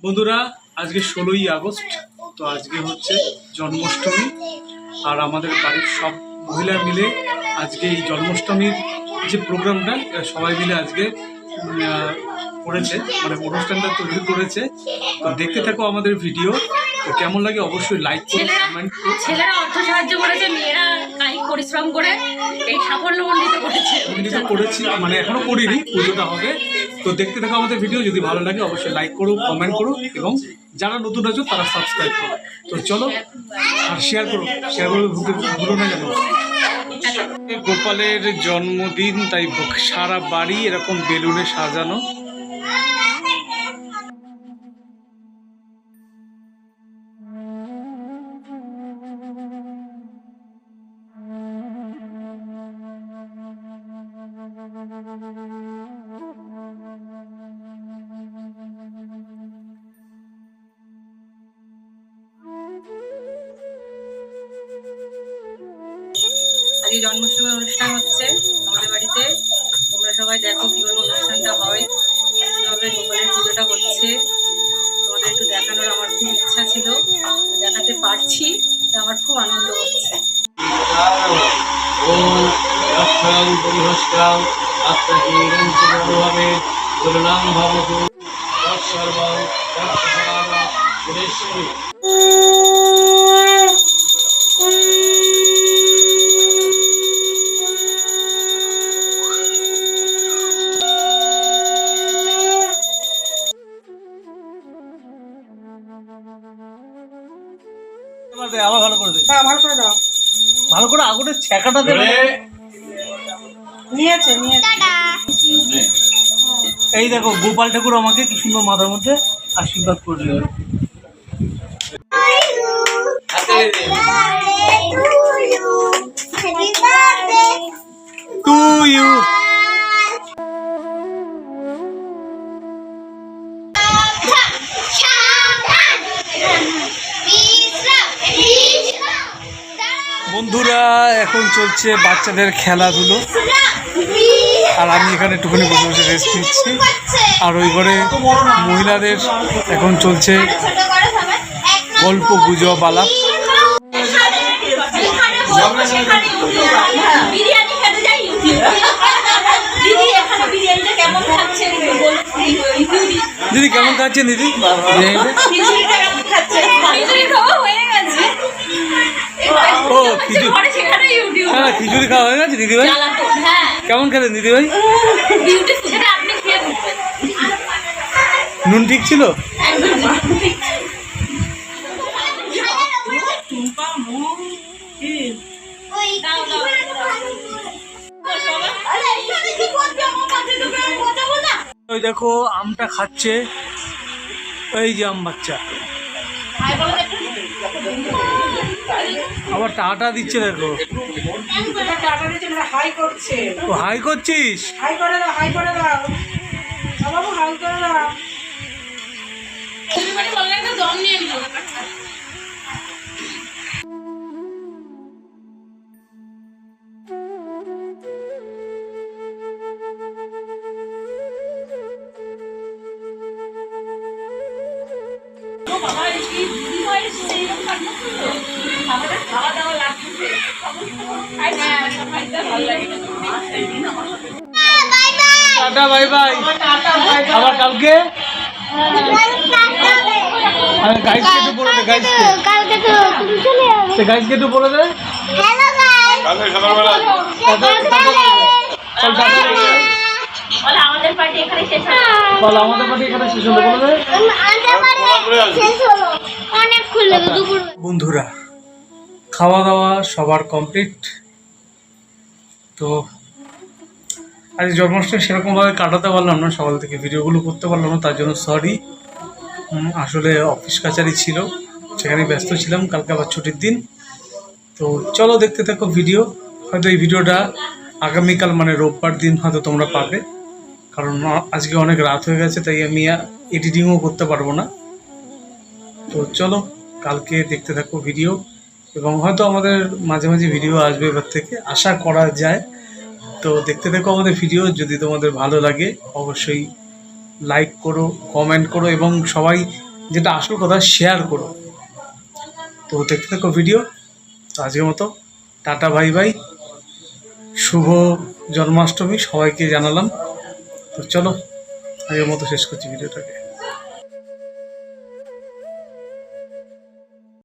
বন্ধুরা, আজকে 16ই আগস্ট। তো আজকে হচ্ছে জন্মাষ্টমী। আর আমাদের বাড়ির সব মহিলা মিলে আজকে এই জন্মাষ্টমীর যে প্রোগ্রামটা সবাই মিলে আজকে করেছে, মানে অনুষ্ঠানটা তৈরি করেছে। তো দেখতে থাকো আমাদের ভিডিও। তো কেমন লাগে অবশ্যই লাইক করো, কমেন্ট করো। ছেলেরা অর্থ সাহায্য করেছে, মেয়েরা কায়িক পরিশ্রম করে এই সাফল্যমণ্ডিত করেছি, মানে এখনো করিনি, পুজোটা হবে। তো দেখতে থাকো আমাদের ভিডিও। যদি ভালো লাগে অবশ্যই লাইক করো, কমেন্ট করো এবং যারা নতুন আছো তারা সাবস্ক্রাইব করো। তো চলো, আর শেয়ার করো ভুলো না যেন। গোপালের জন্মদিন, তাই সারা বাড়ি এরকম বেলুনে সাজানো। আজকে জন্মাষ্টমী অনুষ্ঠান হচ্ছে আমাদের বাড়িতে। তোমরা সবাই দেখো কিভাবে অনুষ্ঠানটা হয়, কিভাবে গোপালের পুজোটা হচ্ছে। তোমাদের একটু দেখানোর আমার খুব ইচ্ছা ছিল, দেখাতে পারছি, তা আমার খুব আনন্দ হচ্ছে। আবার ভালো করে দে। হ্যাঁ, ভালো করে দাও। ভালো করে আগুনের ছ্যাঁকাটা দেবে। নিয়েছে। এই দেখো, গোপাল ঠাকুর আমাকে কি সুন্দর মাথার মধ্যে আশীর্বাদ করল। To you. বন্ধুরা, এখন চলছে বাচ্চাদের খেলাধুলো, আর আমি এখানে একটুখানি বসে বসে রেস্ট নিচ্ছি। আর ওই ঘরে মহিলাদের এখন চলছে গল্প গুজব আলাপ। দিদি কেমন খাচ্ছেন দিদি? ও হ্যাঁ, খিচুড়ি খাওয়া হয়ে গেছে দিদিভাই। কেমন খেলেন দিদিভাই? নুন ঠিক ছিল? ওই দেখো আমটা খাচ্ছে, এই যে আম বাচ্চা। আবার টাটা দিচ্ছে দেখো। ও হাই করছিস? হাই করে দাও, হাই করে দাও বাবু, হাই করে দাও। Tata bye bye. আবার কালকে গাইজকে একটু বলে দে, গাইজকে একটু বলে দে। আমাদের পার্টি এখানে শেষ হলো বলে দে। বন্ধুরা, খাওয়া দাওয়া সবার কমপ্লিট। তো আজ জন্মাষ্টমী সেরকমভাবে কাটাতে পারলাম না, সকাল থেকে ভিডিওগুলো করতে পারলাম না, তার জন্য সরি। আসলে অফিস কাছারি ছিল, সেখানে ব্যস্ত ছিলাম। কালকে আবার ছুটির দিন। তো চলো দেখতে থাকো ভিডিও। হয়তো এই ভিডিওটা আগামীকাল মানে রোববার দিন হয়তো তোমরা পাবে, কারণ আজকে অনেক রাত হয়ে গেছে, তাই আমি এডিটিংও করতে পারবো না। তো চলো কালকে দেখতে থাকো ভিডিও, এবং হয়তো আমাদের মাঝে মাঝে ভিডিও আসবে এবার থেকে, আশা করা যায়। তো দেখতে থাকো আমাদের ভিডিও। যদি তোমাদের ভালো লাগে অবশ্যই লাইক করো, কমেন্ট করো এবং সবাই যেটা আসল কথা শেয়ার করো। তো দেখতে থাকো ভিডিও। তো আজকের মতো টাটা, বাই বাই, শুভ জন্মাষ্টমী সবাইকে জানালাম। তো চলো, আগের মতো শেষ করছি ভিডিওটাকে।